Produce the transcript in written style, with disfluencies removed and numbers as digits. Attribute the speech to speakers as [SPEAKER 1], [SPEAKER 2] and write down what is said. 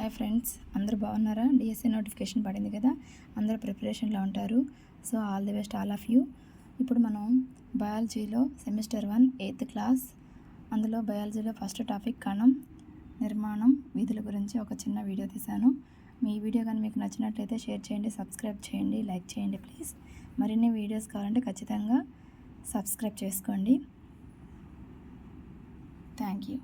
[SPEAKER 1] Hi friends, అందరూ బాగున్నారా? DSC notification పడింది కదా, అందరూ ప్రిపరేషన్లో ఉంటారు. So all the best all of you. ఇప్పుడు మనం బయాలజీలో సెమిస్టర్ 1 8th క్లాస్, అందులో బయాలజీలో ఫస్ట్ టాపిక్ కణం నిర్మాణం విధుల గురించి ఒక చిన్న వీడియో తీశాను. మీ వీడియో కానీ మీకు నచ్చినట్లయితే షేర్ చేయండి, సబ్స్క్రైబ్ చేయండి, లైక్ చేయండి ప్లీజ్. మరిన్ని వీడియోస్ కావాలంటే ఖచ్చితంగా సబ్స్క్రైబ్ చేసుకోండి. Thank you.